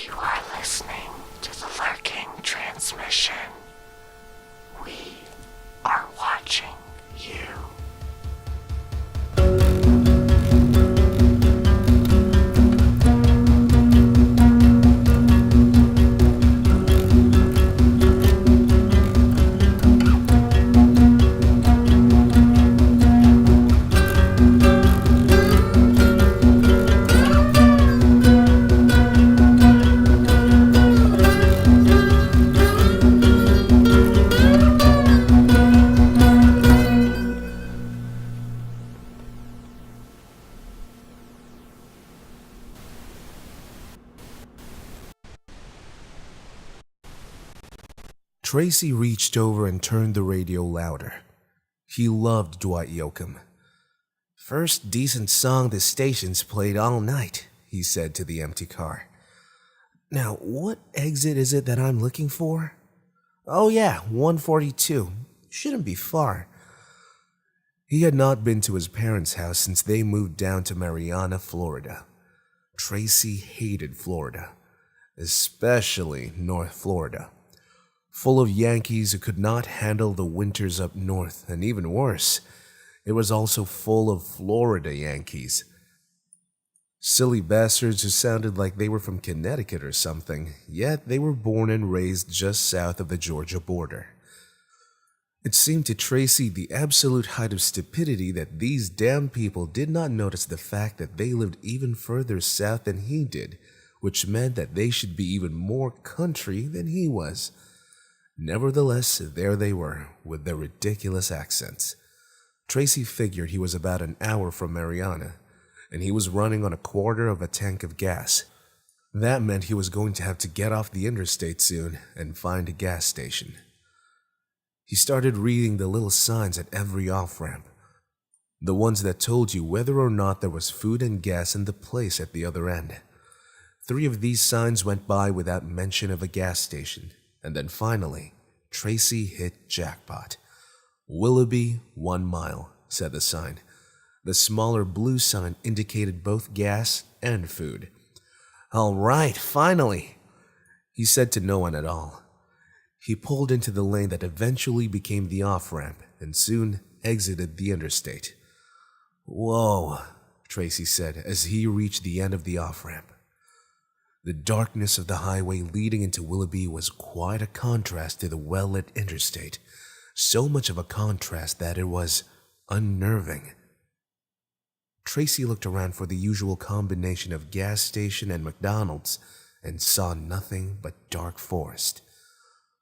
You are listening to the Lurking Transmission. We are watching you. Tracy reached over and turned the radio louder. He loved Dwight Yoakam. "First decent song the station's played all night," he said to the empty car. "Now, what exit is it that I'm looking for?" "Oh yeah, 142. Shouldn't be far." He had not been to his parents' house since they moved down to Marianna, Florida. Tracy hated Florida, especially North Florida. Full of Yankees who could not handle the winters up north, and even worse, it was also full of Florida Yankees. Silly bastards who sounded like they were from Connecticut or something, yet they were born and raised just south of the Georgia border. It seemed to Tracy the absolute height of stupidity that these damn people did not notice the fact that they lived even further south than he did, which meant that they should be even more country than he was. Nevertheless, there they were, with their ridiculous accents. Tracy figured he was about an hour from Marianna, and he was running on a quarter of a tank of gas. That meant he was going to have to get off the interstate soon and find a gas station. He started reading the little signs at every off-ramp, the ones that told you whether or not there was food and gas in the place at the other end. 3 of these signs went by without mention of a gas station. And then finally, Tracy hit jackpot. "Willoughby, 1 mile," said the sign. The smaller blue sign indicated both gas and food. "All right, finally," he said to no one at all. He pulled into the lane that eventually became the off-ramp and soon exited the interstate. "Whoa," Tracy said as he reached the end of the off-ramp. The darkness of the highway leading into Willoughby was quite a contrast to the well-lit interstate, so much of a contrast that it was unnerving. Tracy looked around for the usual combination of gas station and McDonald's and saw nothing but dark forest.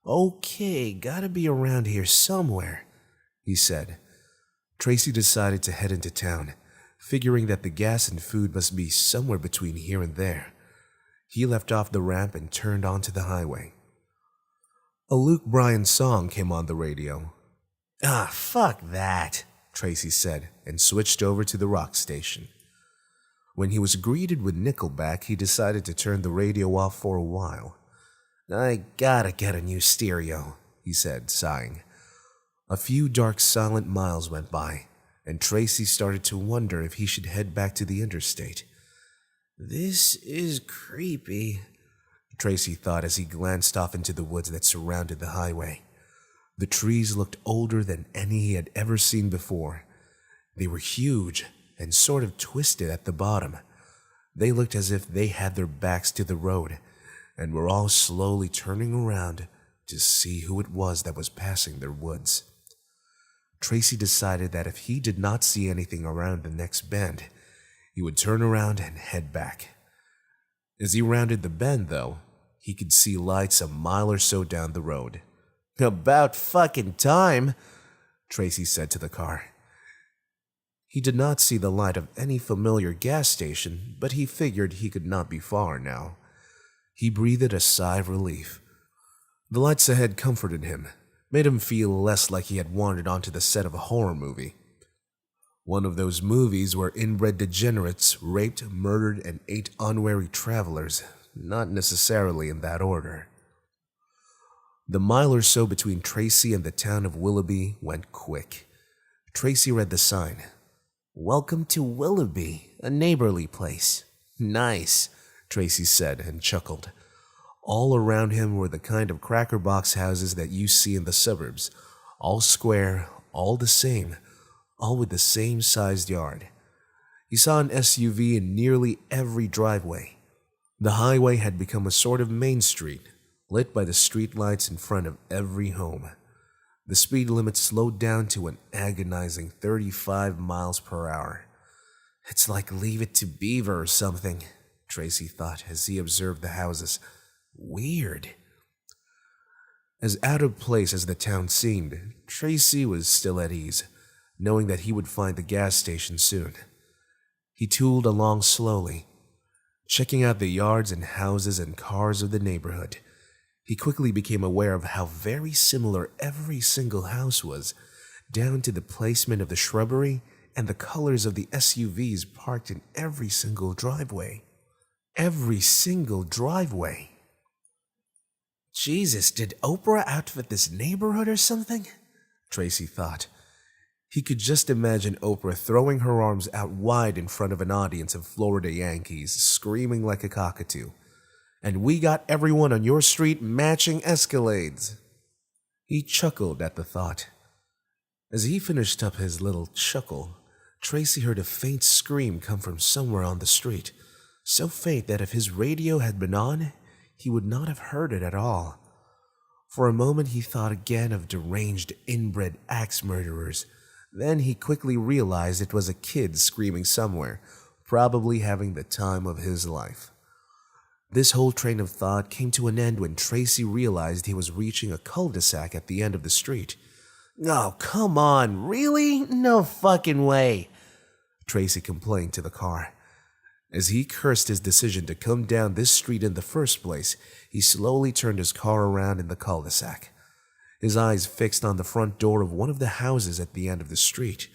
"Okay, gotta be around here somewhere," he said. Tracy decided to head into town, figuring that the gas and food must be somewhere between here and there. He left off the ramp and turned onto the highway. A Luke Bryan song came on the radio. "Ah, fuck that," Tracy said, and switched over to the rock station. When he was greeted with Nickelback, he decided to turn the radio off for a while. "I gotta get a new stereo," he said, sighing. A few dark, silent miles went by, and Tracy started to wonder if he should head back to the interstate. "This is creepy," Tracy thought as he glanced off into the woods that surrounded the highway. The trees looked older than any he had ever seen before. They were huge and sort of twisted at the bottom. They looked as if they had their backs to the road and were all slowly turning around to see who it was that was passing their woods. Tracy decided that if he did not see anything around the next bend, he would turn around and head back. As he rounded the bend, though, he could see lights a mile or so down the road. "About fucking time," Tracy said to the car. He did not see the light of any familiar gas station, but he figured he could not be far now. He breathed a sigh of relief. The lights ahead comforted him, made him feel less like he had wandered onto the set of a horror movie. One of those movies where inbred degenerates raped, murdered, and ate unwary travelers, not necessarily in that order. The mile or so between Tracy and the town of Willoughby went quick. Tracy read the sign. "Welcome to Willoughby, a neighborly place." "Nice," Tracy said and chuckled. All around him were the kind of cracker box houses that you see in the suburbs, all square, all the same, all with the same sized yard. He saw an SUV in nearly every driveway. The highway had become a sort of main street, lit by the streetlights in front of every home. The speed limit slowed down to an agonizing 35 miles per hour. It's like Leave It to Beaver or something, Tracy thought as he observed the houses. Weird. As out of place as the town seemed, Tracy was still at ease, knowing that he would find the gas station soon. He tooled along slowly, checking out the yards and houses and cars of the neighborhood. He quickly became aware of how very similar every single house was, down to the placement of the shrubbery and the colors of the SUVs parked in every single driveway. Every single driveway. Jesus, did Oprah outfit this neighborhood or something? Tracy thought. He could just imagine Oprah throwing her arms out wide in front of an audience of Florida Yankees, screaming like a cockatoo. And we got everyone on your street matching Escalades. He chuckled at the thought. As he finished up his little chuckle, Tracy heard a faint scream come from somewhere on the street, so faint that if his radio had been on, he would not have heard it at all. For a moment he thought again of deranged, inbred axe murderers. Then he quickly realized it was a kid screaming somewhere, probably having the time of his life. This whole train of thought came to an end when Tracy realized he was reaching a cul-de-sac at the end of the street. Oh, come on, really? No fucking way, Tracy complained to the car. As he cursed his decision to come down this street in the first place, he slowly turned his car around in the cul-de-sac, his eyes fixed on the front door of one of the houses at the end of the street.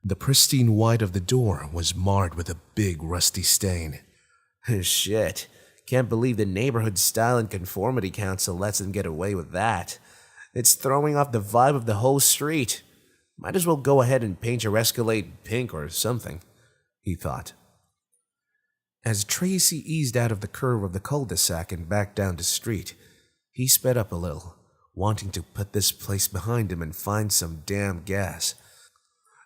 The pristine white of the door was marred with a big rusty stain. Shit, can't believe the Neighborhood Style and Conformity Council lets them get away with that. It's throwing off the vibe of the whole street. Might as well go ahead and paint your Escalade pink or something, he thought. As Tracy eased out of the curve of the cul-de-sac and back down the street, he sped up a little, wanting to put this place behind him and find some damn gas.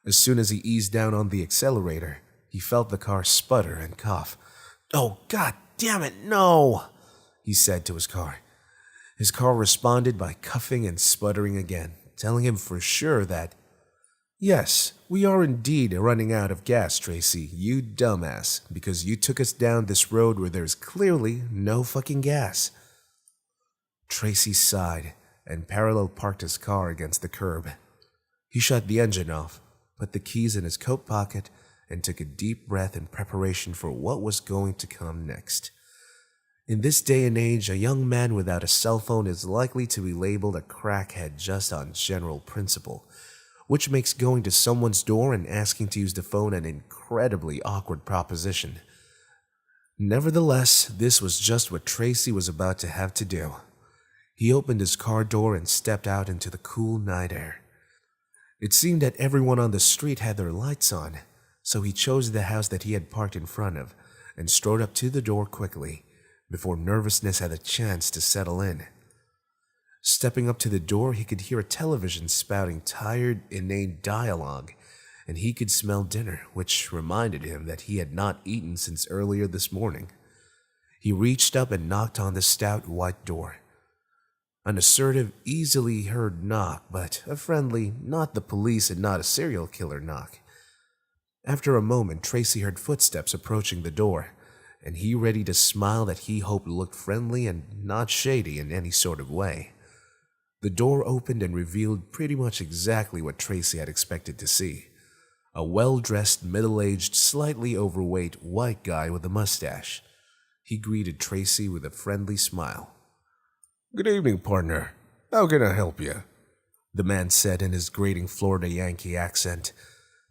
As soon as he eased down on the accelerator, he felt the car sputter and cough. Oh, God damn it, no, he said to his car. His car responded by coughing and sputtering again, telling him for sure that, yes, we are indeed running out of gas, Tracy, you dumbass, because you took us down this road where there's clearly no fucking gas. Tracy sighed and parallel parked his car against the curb. He shut the engine off, put the keys in his coat pocket, and took a deep breath in preparation for what was going to come next. In this day and age, a young man without a cell phone is likely to be labeled a crackhead just on general principle, which makes going to someone's door and asking to use the phone an incredibly awkward proposition. Nevertheless, this was just what Tracy was about to have to do. He opened his car door and stepped out into the cool night air. It seemed that everyone on the street had their lights on, so he chose the house that he had parked in front of and strode up to the door quickly, before nervousness had a chance to settle in. Stepping up to the door, he could hear a television spouting tired, inane dialogue, and he could smell dinner, which reminded him that he had not eaten since earlier this morning. He reached up and knocked on the stout white door. An assertive, easily heard knock, but a friendly, not the police and not a serial killer knock. After a moment, Tracy heard footsteps approaching the door, and he ready to smile that he hoped looked friendly and not shady in any sort of way. The door opened and revealed pretty much exactly what Tracy had expected to see. A well-dressed, middle-aged, slightly overweight white guy with a mustache. He greeted Tracy with a friendly smile. "Good evening, partner. How can I help you?" the man said in his grating Florida Yankee accent.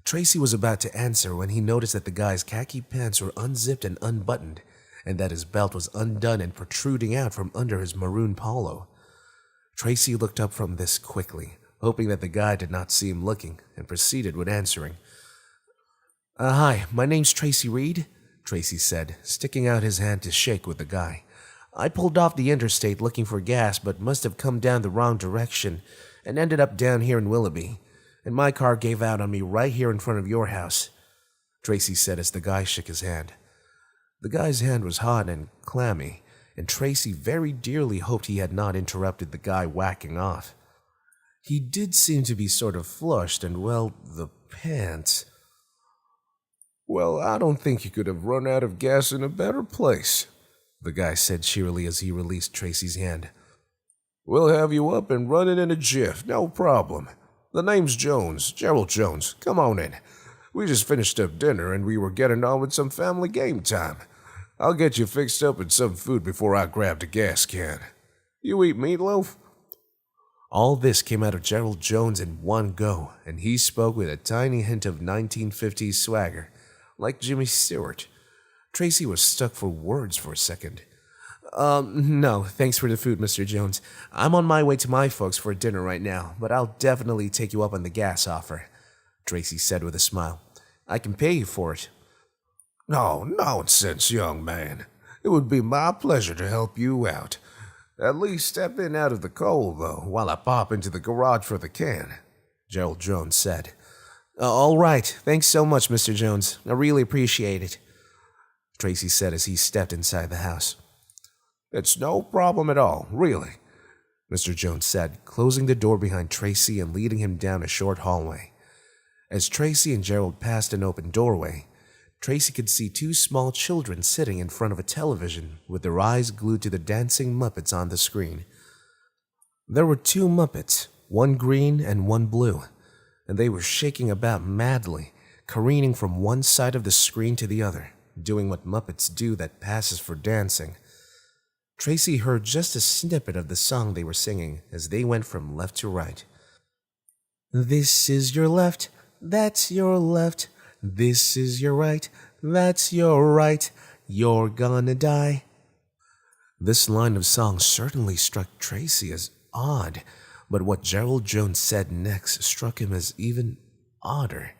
Tracy was about to answer when he noticed that the guy's khaki pants were unzipped and unbuttoned, and that his belt was undone and protruding out from under his maroon polo. Tracy looked up from this quickly, hoping that the guy did not see him looking, and proceeded with answering. Hi, my name's Tracy Reed, Tracy said, sticking out his hand to shake with the guy. I pulled off the interstate looking for gas, but must have come down the wrong direction and ended up down here in Willoughby, and my car gave out on me right here in front of your house," Tracy said as the guy shook his hand. The guy's hand was hot and clammy, and Tracy very dearly hoped he had not interrupted the guy whacking off. He did seem to be sort of flushed and, well, the pants. "Well, I don't think you could have run out of gas in a better place," the guy said cheerily as he released Tracy's hand. "We'll have you up and running in a jiff, no problem. The name's Jones, Gerald Jones. Come on in. We just finished up dinner and we were getting on with some family game time. I'll get you fixed up in some food before I grab the gas can. You eat meatloaf?" All this came out of Gerald Jones in one go, and he spoke with a tiny hint of 1950s swagger, like Jimmy Stewart. Tracy was stuck for words for a second. No, thanks for the food, Mr. Jones. I'm on my way to my folks for dinner right now, but I'll definitely take you up on the gas offer," Tracy said with a smile. "I can pay you for it." "No, nonsense, young man. It would be my pleasure to help you out. At least step in out of the cold, though, while I pop into the garage for the can," Gerald Jones said. All right, thanks so much, Mr. Jones. I really appreciate it," Tracy said as he stepped inside the house. "It's no problem at all, really," Mr. Jones said, closing the door behind Tracy and leading him down a short hallway. As Tracy and Gerald passed an open doorway, Tracy could see two small children sitting in front of a television with their eyes glued to the dancing Muppets on the screen. There were two Muppets, one green and one blue, and they were shaking about madly, careening from one side of the screen to the other, doing what Muppets do that passes for dancing. Tracy heard just a snippet of the song they were singing as they went from left to right. "This is your left, that's your left. This is your right, that's your right. You're gonna die." This line of song certainly struck Tracy as odd, but what Gerald Jones said next struck him as even odder.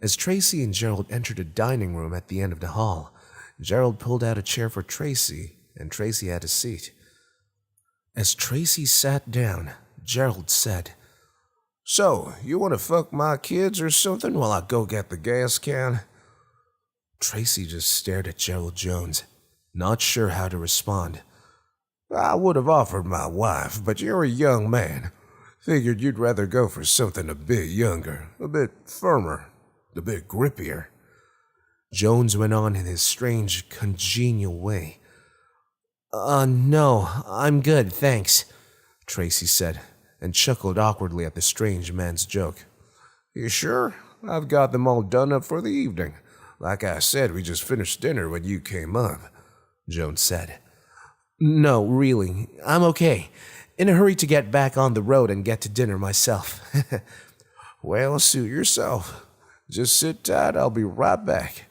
As Tracy and Gerald entered a dining room at the end of the hall, Gerald pulled out a chair for Tracy, and Tracy had a seat. As Tracy sat down, Gerald said, "So, you want to fuck my kids or something while I go get the gas can?" Tracy just stared at Gerald Jones, not sure how to respond. "I would have offered my wife, but you're a young man. Figured you'd rather go for something a bit younger, a bit firmer, a bit grippier." Jones went on in his strange, congenial way. No, I'm good, thanks," Tracy said, and chuckled awkwardly at the strange man's joke. "You sure? I've got them all done up for the evening. Like I said, we just finished dinner when you came up," Jones said. "No, really, I'm okay. In a hurry to get back on the road and get to dinner myself." "Well, suit yourself. Just sit tight, I'll be right back,"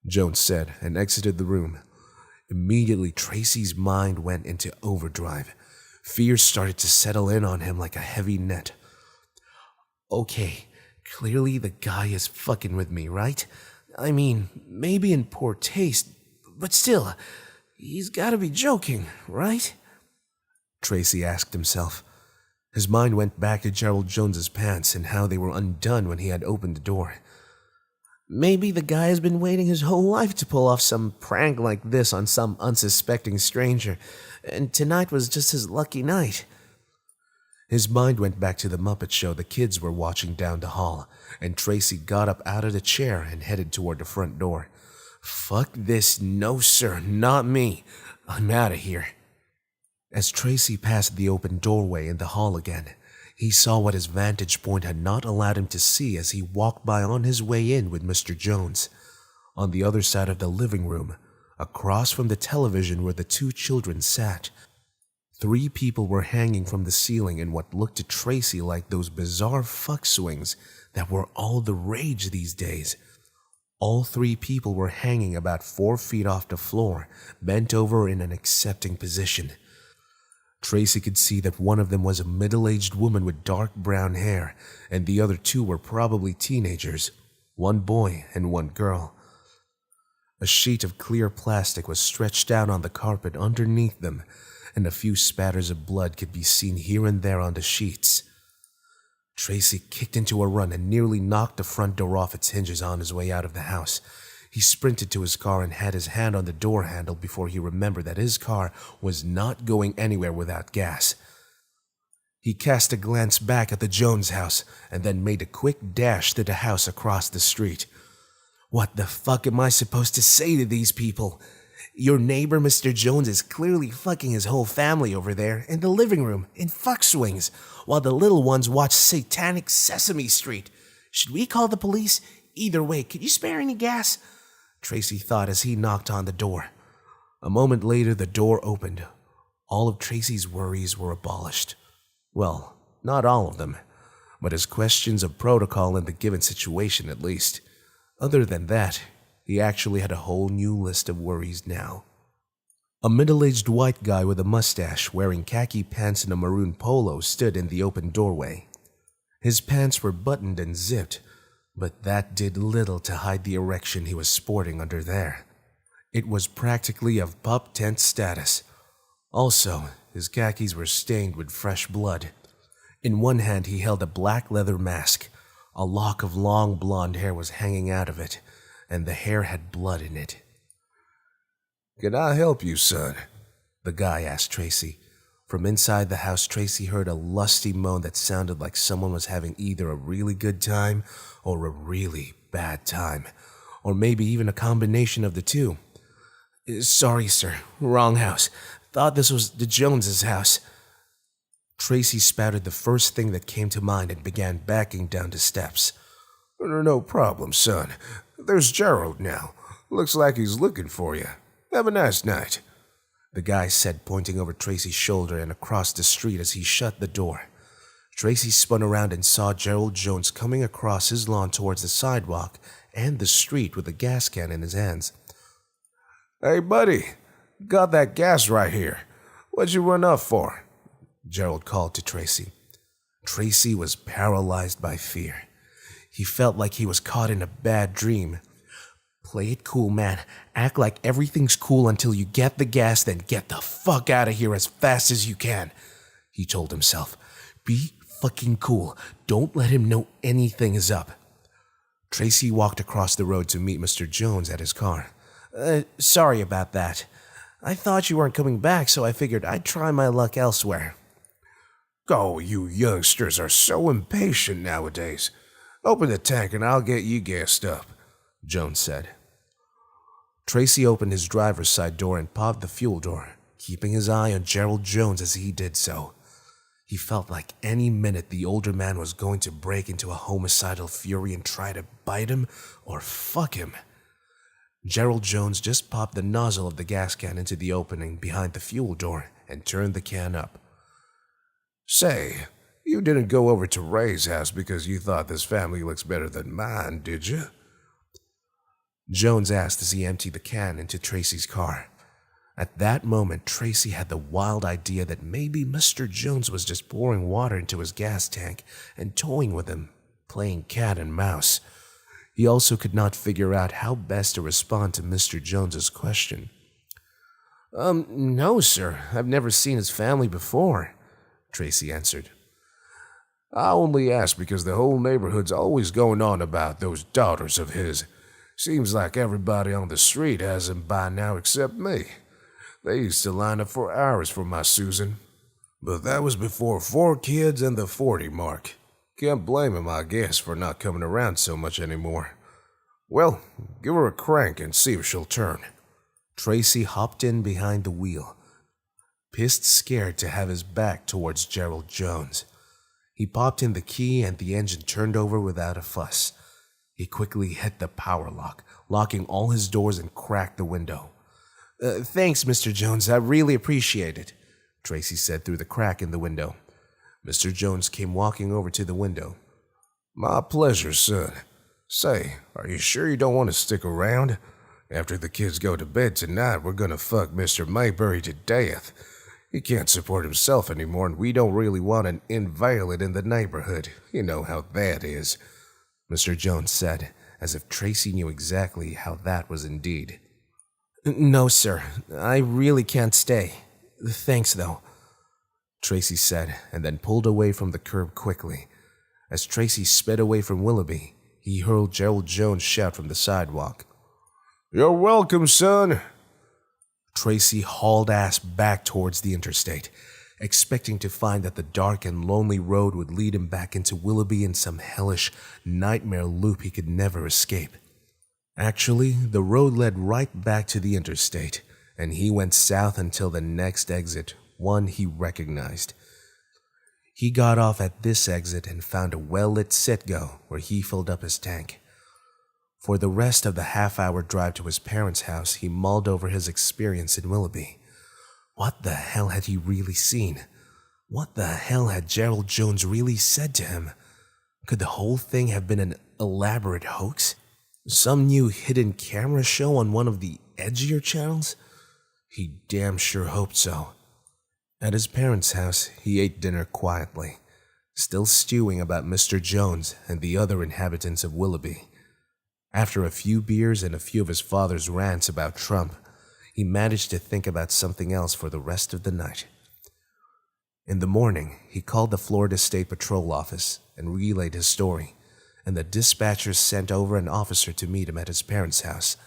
Jones said and exited the room. Immediately, Tracy's mind went into overdrive. Fear started to settle in on him like a heavy net. Okay, clearly the guy is fucking with me, right? I mean, maybe in poor taste, but still, he's gotta be joking, right? Tracy asked himself. His mind went back to Gerald Jones's pants and how they were undone when he had opened the door. Maybe the guy has been waiting his whole life to pull off some prank like this on some unsuspecting stranger, and tonight was just his lucky night. His mind went back to the Muppet Show the kids were watching down the hall, and Tracy got up out of the chair and headed toward the front door. Fuck this, no sir, not me. I'm out of here. As Tracy passed the open doorway in the hall again, he saw what his vantage point had not allowed him to see as he walked by on his way in with Mr. Jones. On the other side of the living room, across from the television where the two children sat, 3 people were hanging from the ceiling in what looked to Tracy like those bizarre fuck swings that were all the rage these days. All 3 people were hanging about 4 feet off the floor, bent over in an accepting position. Tracy could see that one of them was a middle-aged woman with dark brown hair, and the other 2 were probably teenagers, 1 boy and 1 girl. A sheet of clear plastic was stretched out on the carpet underneath them, and a few spatters of blood could be seen here and there on the sheets. Tracy kicked into a run and nearly knocked the front door off its hinges on his way out of the house. He sprinted to his car and had his hand on the door handle before he remembered that his car was not going anywhere without gas. He cast a glance back at the Jones house and then made a quick dash to the house across the street. What the fuck am I supposed to say to these people? Your neighbor, Mr. Jones, is clearly fucking his whole family over there in the living room in fuck swings, while the little ones watch satanic Sesame Street. Should we call the police? Either way, could you spare any gas? Tracy thought as he knocked on the door. A moment later, the door opened. All of Tracy's worries were abolished. Well, not all of them, but his questions of protocol in the given situation at least. Other than that, he actually had a whole new list of worries now. A middle-aged white guy with a mustache wearing khaki pants and a maroon polo stood in the open doorway. His pants were buttoned and zipped, but that did little to hide the erection he was sporting under there. It was practically of pup tent status. Also, his khakis were stained with fresh blood. In one hand he held a black leather mask. A lock of long blonde hair was hanging out of it, and the hair had blood in it. "Can I help you, son?" the guy asked Tracy. From inside the house, Tracy heard a lusty moan that sounded like someone was having either a really good time or a really bad time, or maybe even a combination of the two. "Sorry, sir. Wrong house. Thought this was the Joneses' house." Tracy spouted the first thing that came to mind and began backing down the steps. "No problem, son. There's Gerald now. Looks like he's looking for you. Have a nice night," the guy said, pointing over Tracy's shoulder and across the street as he shut the door. Tracy spun around and saw Gerald Jones coming across his lawn towards the sidewalk and the street with a gas can in his hands. "Hey, buddy, got that gas right here. What'd you run up for?" Gerald called to Tracy. Tracy was paralyzed by fear. He felt like he was caught in a bad dream. "Play it cool, man. Act like everything's cool until you get the gas, then get the fuck out of here as fast as you can," he told himself. "Be fucking cool. Don't let him know anything is up." Tracy walked across the road to meet Mr. Jones at his car. Sorry about that. I thought you weren't coming back, so I figured I'd try my luck elsewhere." "Oh, you youngsters are so impatient nowadays. Open the tank and I'll get you gassed up," Jones said. Tracy opened his driver's side door and popped the fuel door, keeping his eye on Gerald Jones as he did so. He felt like any minute the older man was going to break into a homicidal fury and try to bite him or fuck him. Gerald Jones just popped the nozzle of the gas can into the opening behind the fuel door and turned the can up. "Say, you didn't go over to Ray's house because you thought this family looks better than mine, did you?" Jones asked as he emptied the can into Tracy's car. At that moment, Tracy had the wild idea that maybe Mr. Jones was just pouring water into his gas tank and toying with him, playing cat and mouse. He also could not figure out how best to respond to Mr. Jones's question. No, sir. I've never seen his family before," Tracy answered. "I only ask because the whole neighborhood's always going on about those daughters of his. Seems like everybody on the street has them by now except me. They used to line up for hours for my Susan. But that was before 4 kids and the 40 mark. Can't blame him, I guess, for not coming around so much anymore. Well, give her a crank and see if she'll turn." Tracy hopped in behind the wheel, pissed scared to have his back towards Gerald Jones. He popped in the key and the engine turned over without a fuss. He quickly hit the power lock, locking all his doors and cracked the window. Thanks, Mr. Jones. I really appreciate it," Tracy said through the crack in the window. Mr. Jones came walking over to the window. "My pleasure, son. Say, are you sure you don't want to stick around? After the kids go to bed tonight, we're going to fuck Mr. Maybury to death. He can't support himself anymore, and we don't really want an invalid in the neighborhood. You know how that is," Mr. Jones said, as if Tracy knew exactly how that was indeed. No, sir. I really can't stay. Thanks, though, Tracy said, and then pulled away from the curb quickly. As Tracy sped away from Willoughby, he heard Gerald Jones shout from the sidewalk. You're welcome, son. Tracy hauled ass back towards the interstate, expecting to find that the dark and lonely road would lead him back into Willoughby in some hellish nightmare loop he could never escape. Actually, the road led right back to the interstate, and he went south until the next exit, one he recognized. He got off at this exit and found a well-lit Citgo where he filled up his tank. For the rest of the half-hour drive to his parents' house, he mulled over his experience in Willoughby. What the hell had he really seen? What the hell had Gerald Jones really said to him? Could the whole thing have been an elaborate hoax? Some new hidden camera show on one of the edgier channels? He damn sure hoped so. At his parents' house, he ate dinner quietly, still stewing about Mr. Jones and the other inhabitants of Willoughby. After a few beers and a few of his father's rants about Trump, he managed to think about something else for the rest of the night. In the morning, he called the Florida State Patrol office and relayed his story, and the dispatcher sent over an officer to meet him at his parents' house.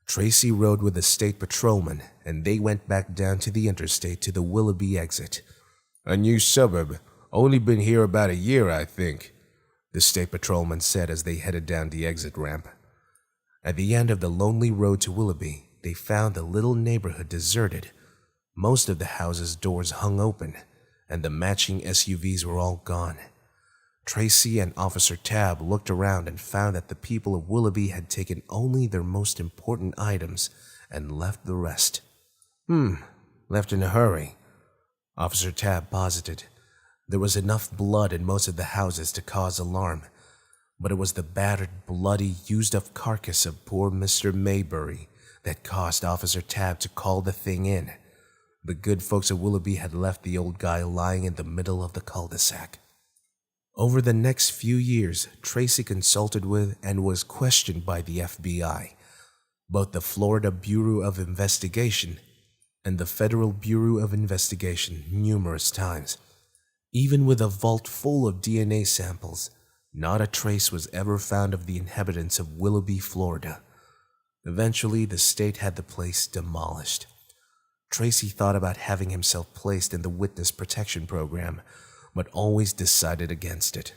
Tracy rode with the state patrolman, and they went back down to the interstate to the Willoughby exit. A new suburb. Only been here about a year, I think, the state patrolman said as they headed down the exit ramp. At the end of the lonely road to Willoughby, they found the little neighborhood deserted. Most of the houses' doors hung open, and the matching SUVs were all gone. Tracy and Officer Tabb looked around and found that the people of Willoughby had taken only their most important items and left the rest. Left in a hurry, Officer Tabb posited. There was enough blood in most of the houses to cause alarm, but it was the battered, bloody, used-up carcass of poor Mr. Maybury that caused Officer Tabb to call the thing in. The good folks of Willoughby had left the old guy lying in the middle of the cul-de-sac. Over the next few years, Tracy consulted with and was questioned by the FBI, both the Florida Bureau of Investigation and the Federal Bureau of Investigation numerous times. Even with a vault full of DNA samples, not a trace was ever found of the inhabitants of Willoughby, Florida. Eventually, the state had the place demolished. Tracy thought about having himself placed in the Witness Protection Program, but always decided against it.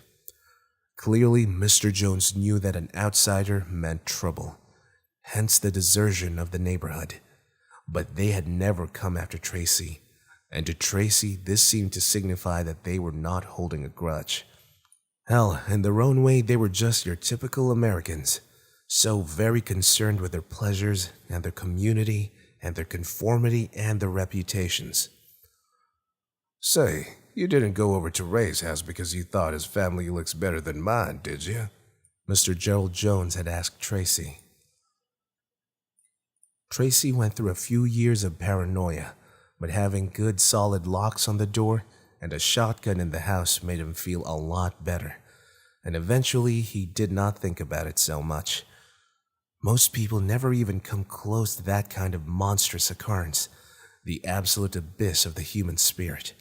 Clearly, Mr. Jones knew that an outsider meant trouble, hence the desertion of the neighborhood. But they had never come after Tracy, and to Tracy, this seemed to signify that they were not holding a grudge. Hell, in their own way, they were just your typical Americans, so very concerned with their pleasures and their community and their conformity and their reputations. Say, you didn't go over to Ray's house because you thought his family looks better than mine, did you? Mr. Gerald Jones had asked Tracy. Tracy went through a few years of paranoia, but having good solid locks on the door and a shotgun in the house made him feel a lot better, and eventually he did not think about it so much. Most people never even come close to that kind of monstrous occurrence, the absolute abyss of the human spirit.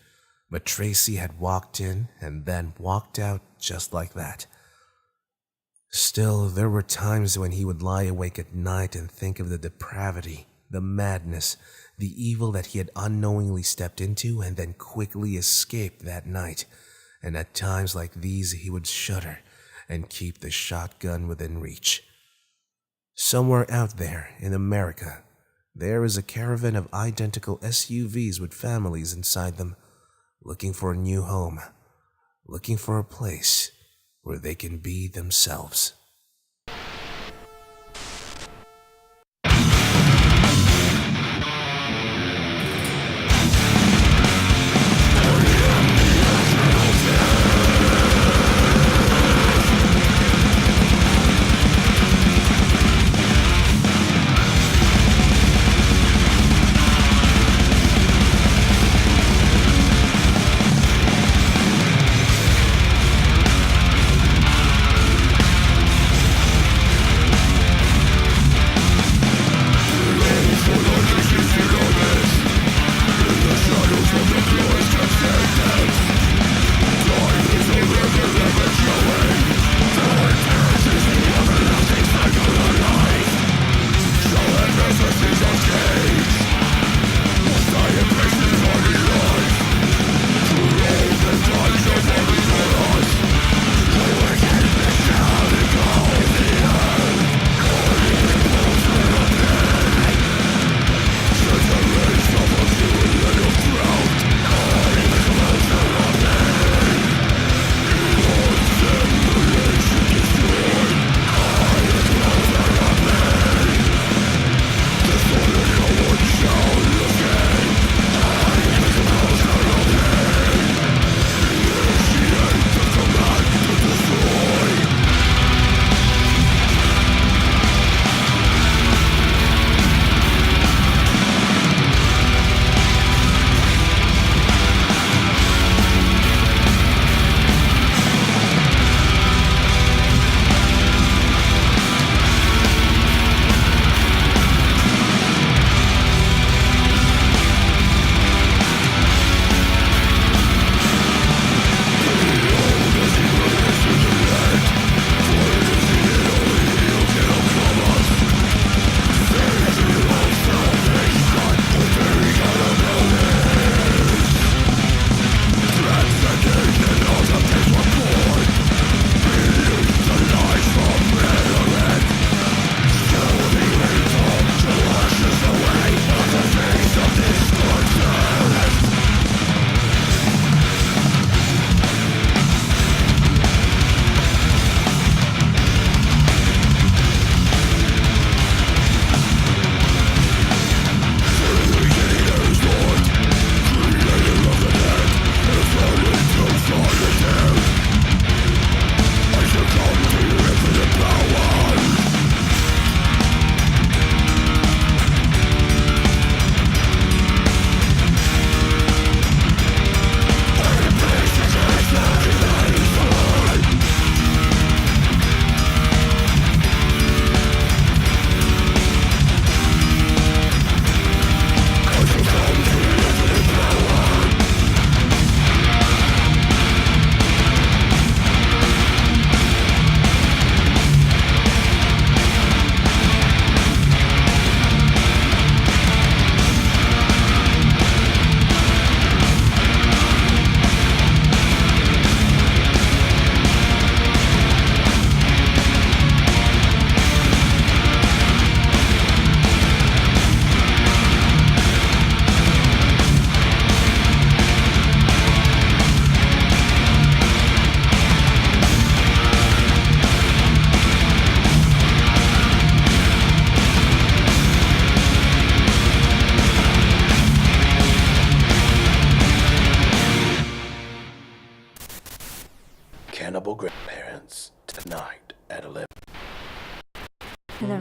But Tracy had walked in and then walked out just like that. Still, there were times when he would lie awake at night and think of the depravity, the madness, the evil that he had unknowingly stepped into and then quickly escaped that night. And at times like these he would shudder and keep the shotgun within reach. Somewhere out there in America, there is a caravan of identical SUVs with families inside them, looking for a new home, looking for a place where they can be themselves.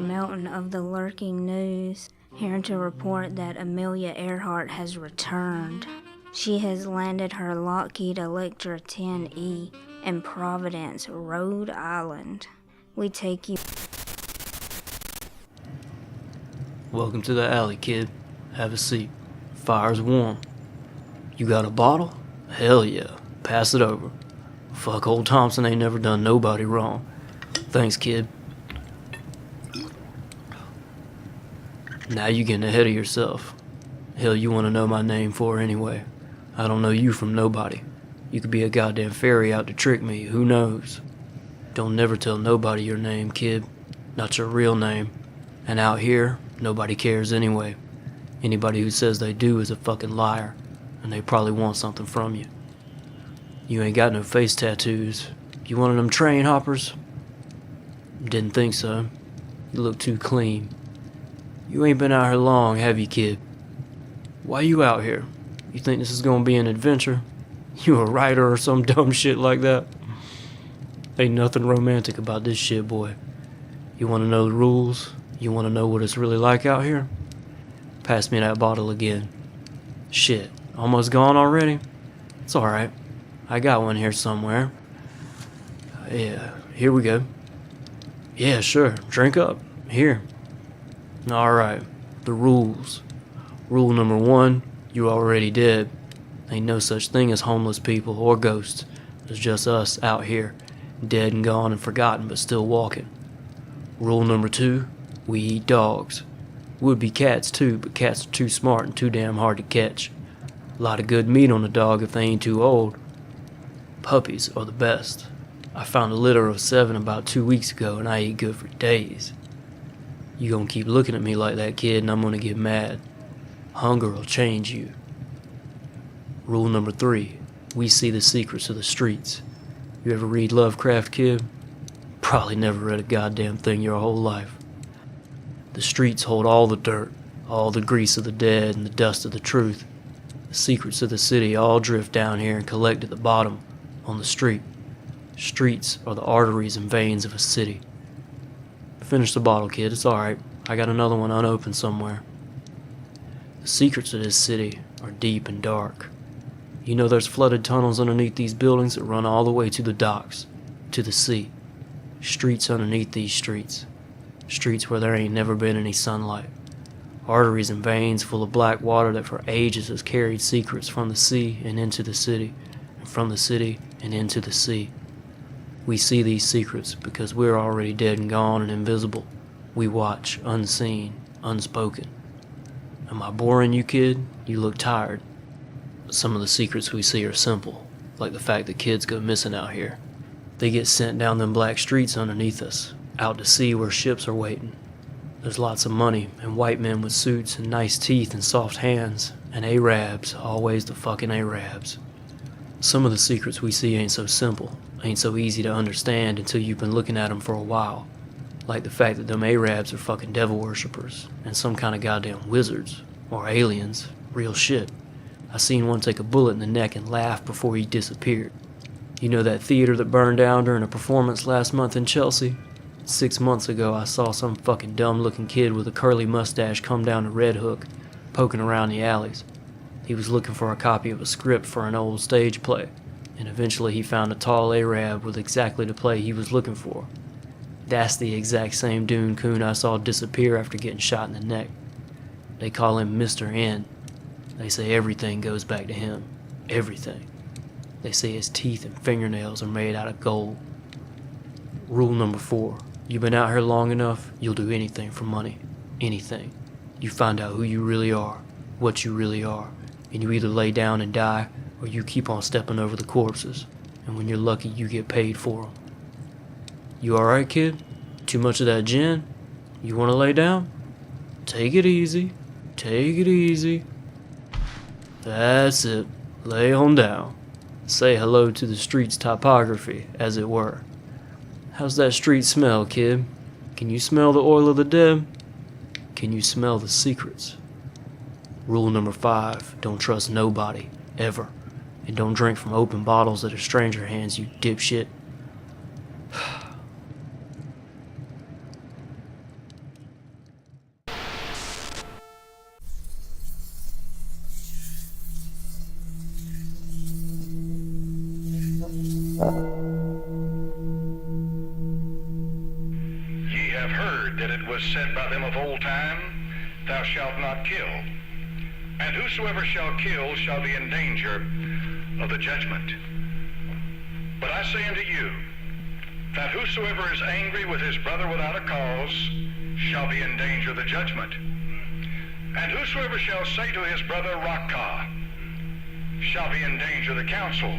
Melton of the Lurking News, here to report that Amelia Earhart has returned. She has landed her Lockheed Electra 10E in Providence, Rhode Island. We take you... Welcome to the alley, kid. Have a seat. Fire's warm. You got a bottle? Hell yeah. Pass it over. Fuck, old Thompson ain't never done nobody wrong. Thanks, kid. Now you getting ahead of yourself. Hell, you want to know my name for anyway. I don't know you from nobody. You could be a goddamn fairy out to trick me, who knows? Don't never tell nobody your name, kid. Not your real name. And out here, nobody cares anyway. Anybody who says they do is a fucking liar, and they probably want something from you. You ain't got no face tattoos. You one of them train hoppers? Didn't think so. You look too clean. You ain't been out here long, have you, kid? Why you out here? You think this is gonna be an adventure? You a writer or some dumb shit like that? Ain't nothing romantic about this shit, boy. You wanna know the rules? You wanna know what it's really like out here? Pass me that bottle again. Shit, almost gone already? It's alright. I got one here somewhere. Yeah, here we go. Yeah, sure, drink up. Here. Alright, the rules. Rule number 1, you already dead. Ain't no such thing as homeless people or ghosts. There's just us out here, dead and gone and forgotten but still walking. Rule number 2, we eat dogs. Would be cats too, but cats are too smart and too damn hard to catch. A lot of good meat on a dog if they ain't too old. Puppies are the best. I found a litter of 7 about 2 weeks ago and I ate good for days. You gonna keep looking at me like that, kid, and I'm gonna get mad. Hunger will change you. Rule number 3, we see the secrets of the streets. You ever read Lovecraft, kid? Probably never read a goddamn thing your whole life. The streets hold all the dirt, all the grease of the dead and the dust of the truth. The secrets of the city all drift down here and collect at the bottom, on the street. Streets are the arteries and veins of a city. Finish the bottle, kid, it's alright. I got another one unopened somewhere. The secrets of this city are deep and dark. You know there's flooded tunnels underneath these buildings that run all the way to the docks, to the sea. Streets underneath these streets. Streets where there ain't never been any sunlight. Arteries and veins full of black water that for ages has carried secrets from the sea and into the city, and from the city and into the sea. We see these secrets because we're already dead and gone and invisible. We watch, unseen, unspoken. Am I boring you, kid? You look tired. Some of the secrets we see are simple, like the fact that kids go missing out here. They get sent down them black streets underneath us, out to sea where ships are waiting. There's lots of money, and white men with suits and nice teeth and soft hands, and Arabs, always the fucking Arabs. Some of the secrets we see ain't so simple, ain't so easy to understand until you've been looking at them for a while. Like the fact that them Arabs are fucking devil worshippers, and some kind of goddamn wizards, or aliens, real shit. I seen one take a bullet in the neck and laugh before he disappeared. You know that theater that burned down during a performance last month in Chelsea? 6 months ago I saw some fucking dumb looking kid with a curly mustache come down to Red Hook, poking around the alleys. He was looking for a copy of a script for an old stage play, and eventually he found a tall Arab with exactly the play he was looking for. That's the exact same Dune coon I saw disappear after getting shot in the neck. They call him Mr. N. They say everything goes back to him. Everything. They say his teeth and fingernails are made out of gold. Rule number 4. You've been out here long enough, you'll do anything for money. Anything. You find out who you really are, what you really are, and you either lay down and die, or you keep on stepping over the corpses, and when you're lucky you get paid for them. You alright, kid? Too much of that gin? You wanna lay down? Take it easy. Take it easy. That's it. Lay on down. Say hello to the street's topography, as it were. How's that street smell, kid? Can you smell the oil of the dead? Can you smell the secrets? Rule number 5, don't trust nobody, ever. And don't drink from open bottles at a stranger hands, you dipshit. was said by them of old time, Thou shalt not kill. And whosoever shall kill shall be in danger of the judgment. But I say unto you, that whosoever is angry with his brother without a cause shall be in danger of the judgment. And whosoever shall say to his brother, Raca, shall be in danger of the council.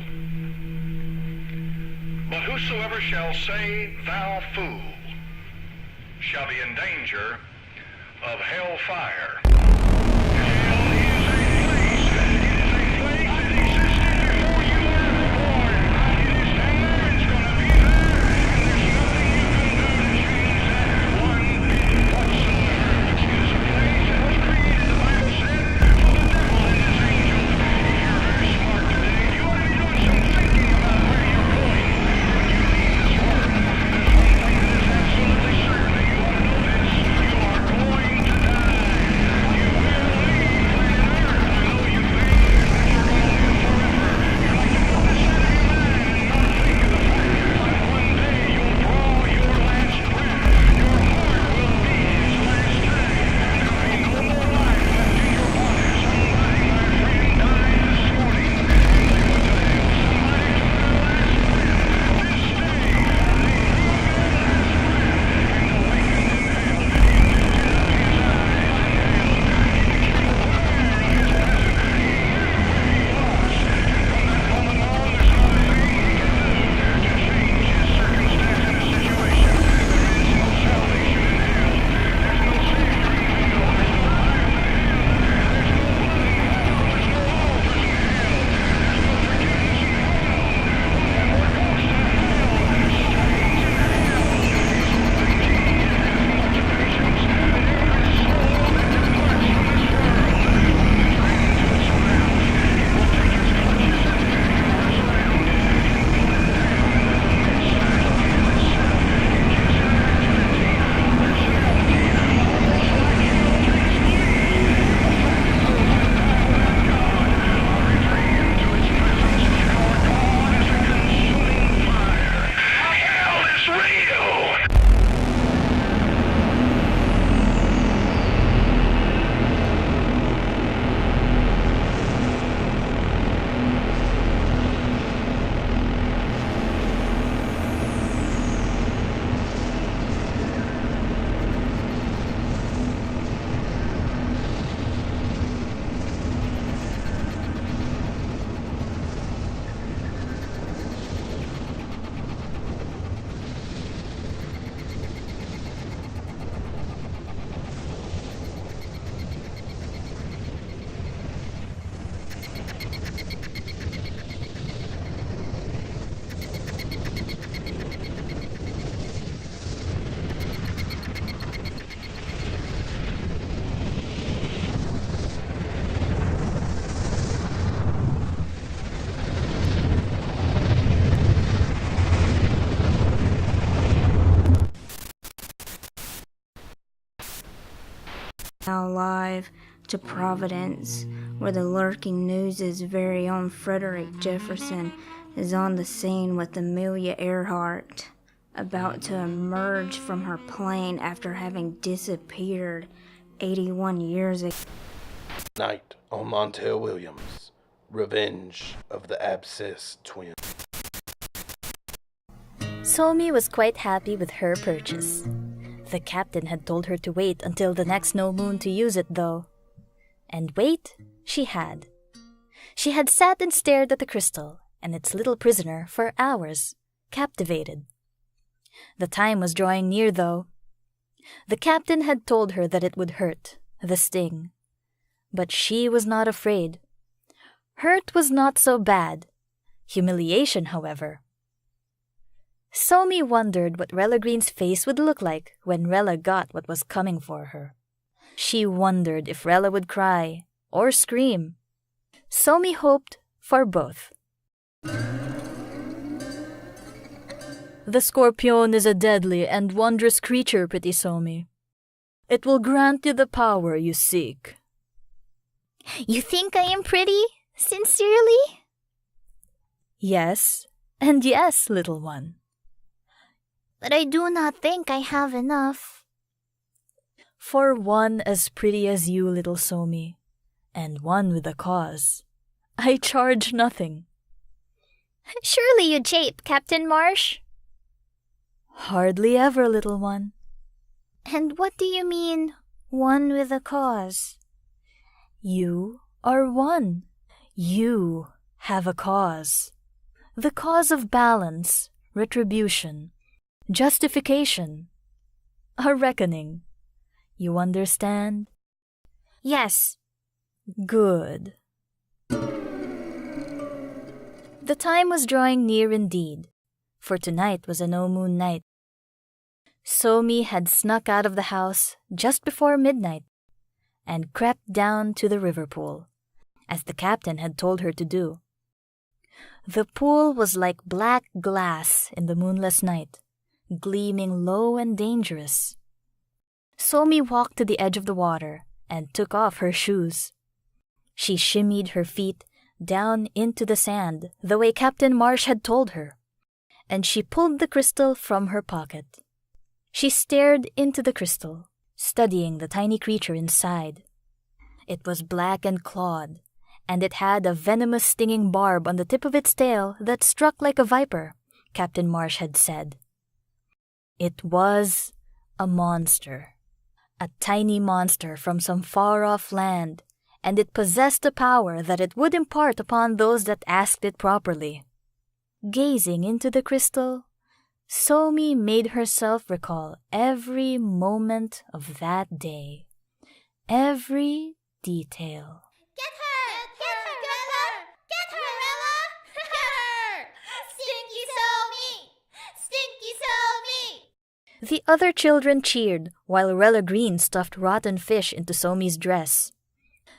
But whosoever shall say, Thou fool, shall be in danger of hellfire. Now live to Providence, where the lurking news' very own Frederick Jefferson is on the scene with Amelia Earhart, about to emerge from her plane after having disappeared 81 years ago. Night on Montel Williams, Revenge of the Abscess Twins. Somi was quite happy with her purchase. The captain had told her to wait until the next no moon to use it, though. And wait she had. She had sat and stared at the crystal and its little prisoner for hours, captivated. The time was drawing near, though. The captain had told her that it would hurt, the sting. But she was not afraid. Hurt was not so bad. Humiliation, however. Somi wondered what Rella Green's face would look like when Rella got what was coming for her. She wondered if Rella would cry or scream. Somi hoped for both. The scorpion is a deadly and wondrous creature, pretty Somi. It will grant you the power you seek. You think I am pretty? Sincerely? Yes, and yes, little one. But I do not think I have enough. For one as pretty as you, little Somi, and one with a cause, I charge nothing. Surely you jape, Captain Marsh. Hardly ever, little one. And what do you mean, one with a cause? You are one. You have a cause. The cause of balance, retribution, justification, a reckoning. You understand? Yes. Good. The time was drawing near indeed, for tonight was a no-moon night. Somi had snuck out of the house just before midnight and crept down to the river pool, as the captain had told her to do. The pool was like black glass in the moonless night, gleaming low and dangerous. Somi walked to the edge of the water and took off her shoes. She shimmied her feet down into the sand the way Captain Marsh had told her, and she pulled the crystal from her pocket. She stared into the crystal, studying the tiny creature inside. It was black and clawed, and it had a venomous stinging barb on the tip of its tail that struck like a viper, Captain Marsh had said. It was a monster, a tiny monster from some far-off land, and it possessed a power that it would impart upon those that asked it properly. Gazing into the crystal, Somi made herself recall every moment of that day, every detail. Get her! Get her, Rella! Get her, Rella! Get her! Stinky Somi! Stinky Somi! The other children cheered while Rella Green stuffed rotten fish into Somi's dress.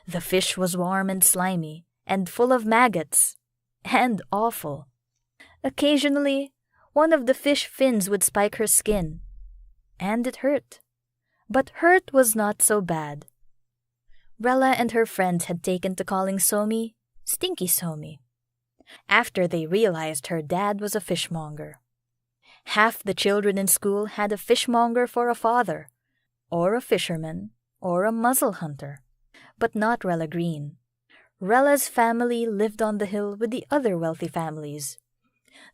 The fish was warm and slimy, and full of maggots, and awful. Occasionally, one of the fish fins would spike her skin, and it hurt. But hurt was not so bad. Rella and her friends had taken to calling Somi Stinky Somi, after they realized her dad was a fishmonger. Half the children in school had a fishmonger for a father, or a fisherman, or a muzzle hunter, but not Rella Green. Rella's family lived on the hill with the other wealthy families.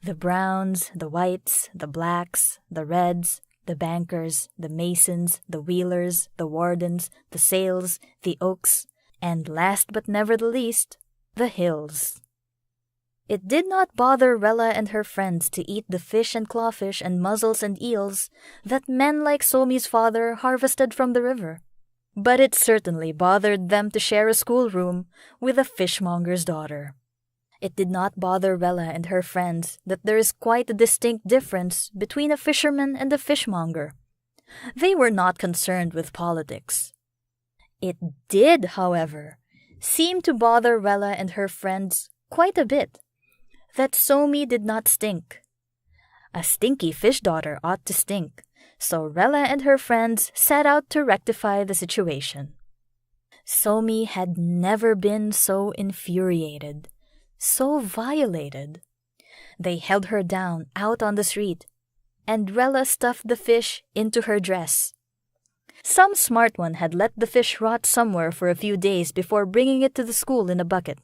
The Browns, the Whites, the Blacks, the Reds, the Bankers, the Masons, the Wheelers, the Wardens, the Sales, the Oaks, and last but never the least, the Hills. It did not bother Rella and her friends to eat the fish and clawfish and mussels and eels that men like Somi's father harvested from the river. But it certainly bothered them to share a schoolroom with a fishmonger's daughter. It did not bother Rella and her friends that there is quite a distinct difference between a fisherman and a fishmonger. They were not concerned with politics. It did, however, seem to bother Rella and her friends quite a bit that Somi did not stink. A stinky fish daughter ought to stink, so Rella and her friends set out to rectify the situation. Somi had never been so infuriated, so violated. They held her down out on the street, and Rella stuffed the fish into her dress. Some smart one had let the fish rot somewhere for a few days before bringing it to the school in a bucket.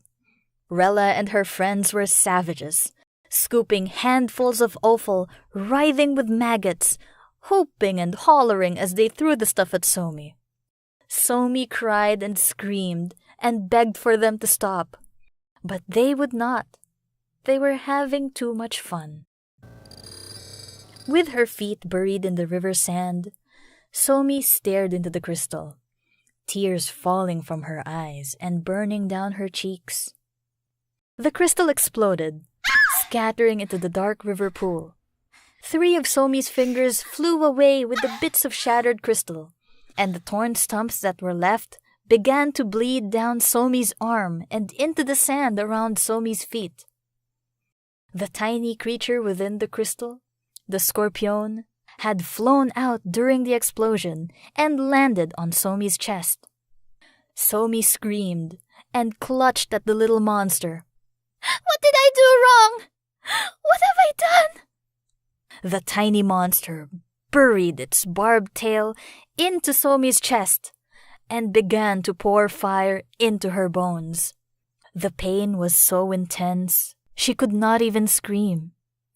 Rella and her friends were savages, scooping handfuls of offal, writhing with maggots, whooping and hollering as they threw the stuff at Somi. Somi cried and screamed and begged for them to stop, but they would not. They were having too much fun. With her feet buried in the river sand, Somi stared into the crystal, tears falling from her eyes and burning down her cheeks. The crystal exploded, scattering into the dark river pool. 3 of Somi's fingers flew away with the bits of shattered crystal, and the torn stumps that were left began to bleed down Somi's arm and into the sand around Somi's feet. The tiny creature within the crystal, the scorpion, had flown out during the explosion and landed on Somi's chest. Somi screamed and clutched at the little monster. What did I do wrong? What have I done? The tiny monster buried its barbed tail into Somi's chest and began to pour fire into her bones. The pain was so intense, she could not even scream.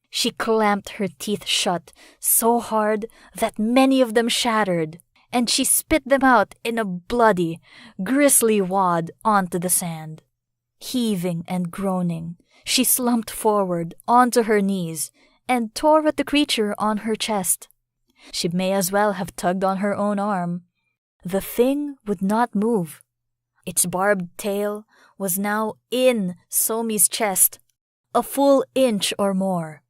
She clamped her teeth shut so hard that many of them shattered, and she spit them out in a bloody, grisly wad onto the sand. Heaving and groaning, she slumped forward onto her knees and tore at the creature on her chest. She may as well have tugged on her own arm. The thing would not move. Its barbed tail was now in Somi's chest, a full inch or more.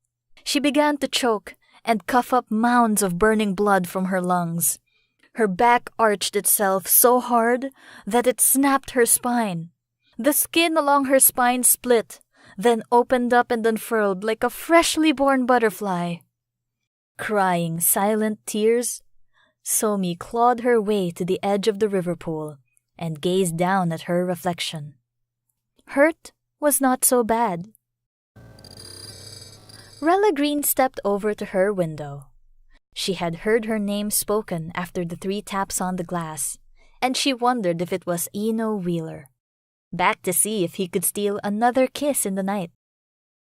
She began to choke and cough up mounds of burning blood from her lungs. Her back arched itself so hard that it snapped her spine. The skin along her spine split, then opened up and unfurled like a freshly born butterfly. Crying silent tears, Somi clawed her way to the edge of the river pool and gazed down at her reflection. Hurt was not so bad. Rella Green stepped over to her window. She had heard her name spoken after the 3 taps on the glass, and she wondered if it was Eno Wheeler, back to see if he could steal another kiss in the night.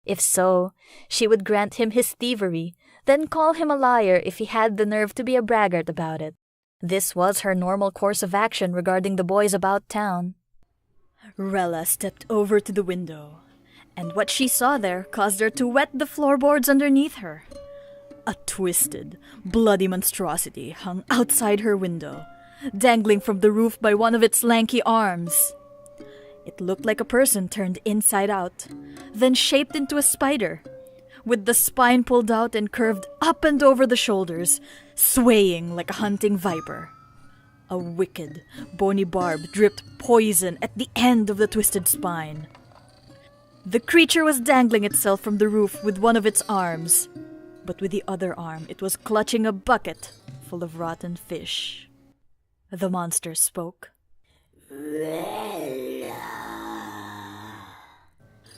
If so, she would grant him his thievery, then call him a liar if he had the nerve to be a braggart about it. This was her normal course of action regarding the boys about town. Rella stepped over to the window, and what she saw there caused her to wet the floorboards underneath her. A twisted, bloody monstrosity hung outside her window, dangling from the roof by one of its lanky arms. It looked like a person turned inside out, then shaped into a spider, with the spine pulled out and curved up and over the shoulders, swaying like a hunting viper. A wicked, bony barb dripped poison at the end of the twisted spine. The creature was dangling itself from the roof with one of its arms, but with the other arm it was clutching a bucket full of rotten fish. The monster spoke.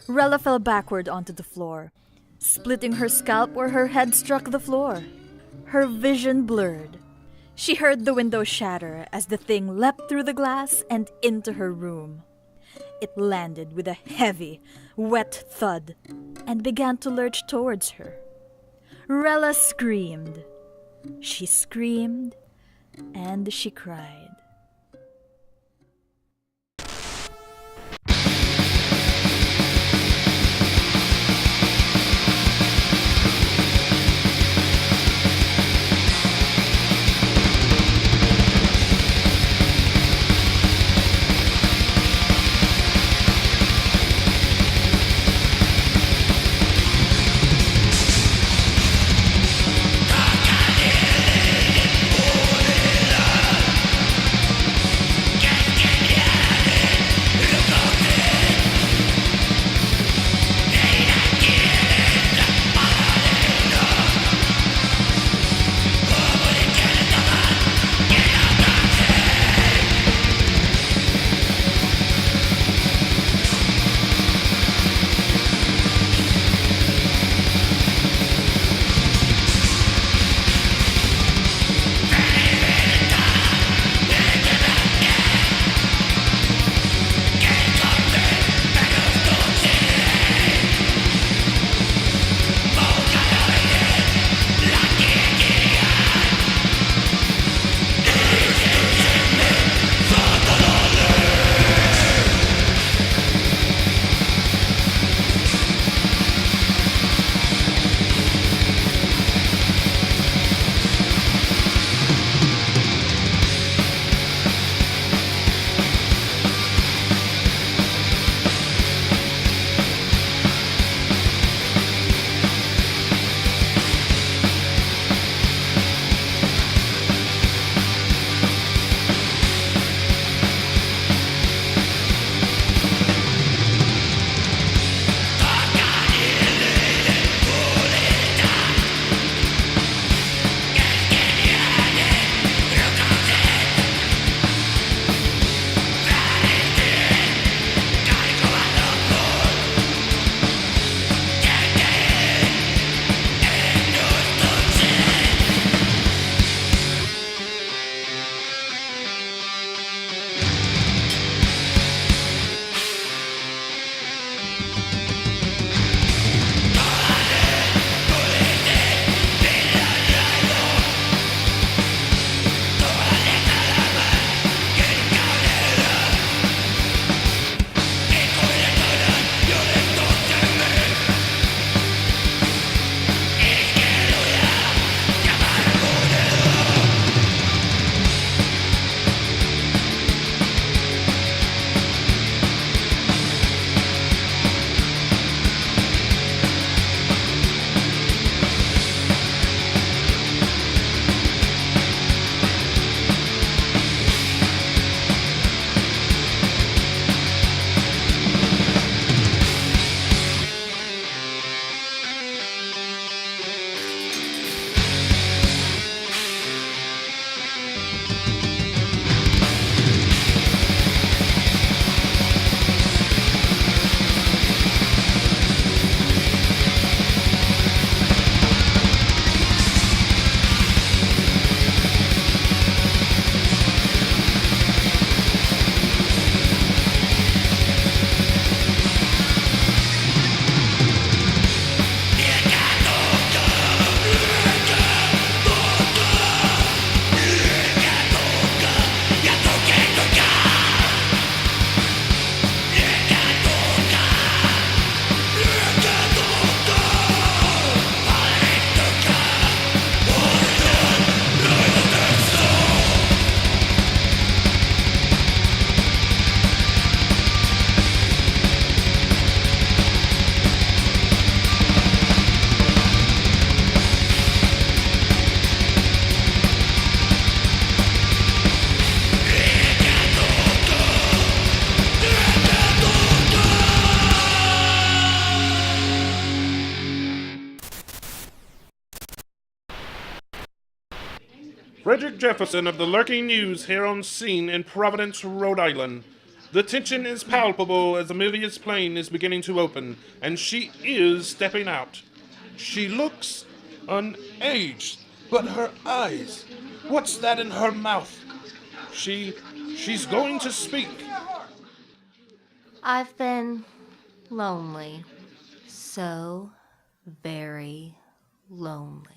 Rella fell backward onto the floor, splitting her scalp where her head struck the floor. Her vision blurred. She heard the window shatter as the thing leapt through the glass and into her room. It landed with a heavy, wet thud and began to lurch towards her. Rella screamed. She screamed and she cried. Richard Jefferson of the Lurking News here on scene in Providence, Rhode Island. The tension is palpable as Amelia's plane is beginning to open, and she is stepping out. She looks unaged, but her eyes, what's that in her mouth? She's going to speak. I've been lonely. So very lonely.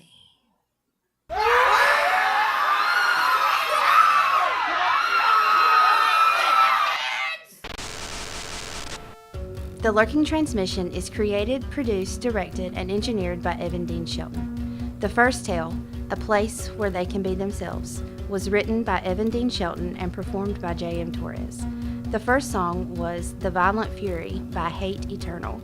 The Lurking Transmission is created, produced, directed, and engineered by Evan Dean Shelton. The first tale, A Place Where They Can Be Themselves, was written by Evan Dean Shelton and performed by JM Torres. The first song was The Violent Fury by Hate Eternal.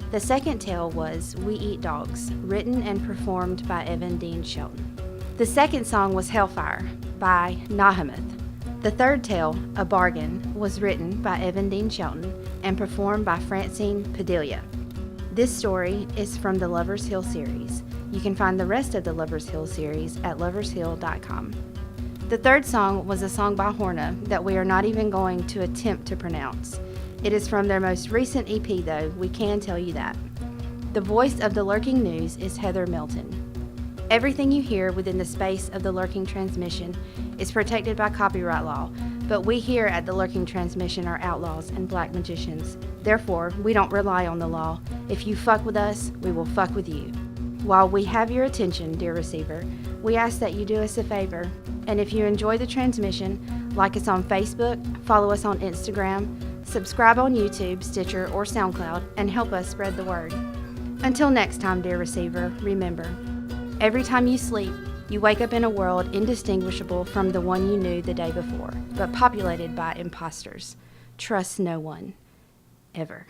The second tale was We Eat Dogs, written and performed by Evan Dean Shelton. The second song was Hellfire by Nahemoth. The third tale, A Bargain, was written by Evan Dean Shelton and performed by Francine Padilla. This story is from the Lover's Hill series. You can find the rest of the Lover's Hill series at lovershill.com. The third song was a song by Horna that we are not even going to attempt to pronounce. It is from their most recent EP though, we can tell you that. The voice of the Lurking News is Heather Milton. Everything you hear within the space of the Lurking Transmission is protected by copyright law, but we here at the Lurking Transmission are outlaws and black magicians. Therefore, we don't rely on the law. If you fuck with us, we will fuck with you. While we have your attention, dear receiver, we ask that you do us a favor, and if you enjoy the transmission, like us on Facebook, follow us on Instagram, subscribe on YouTube, Stitcher, or SoundCloud, and help us spread the word. Until next time, dear receiver, remember, every time you sleep, you wake up in a world indistinguishable from the one you knew the day before, but populated by imposters. Trust no one, ever.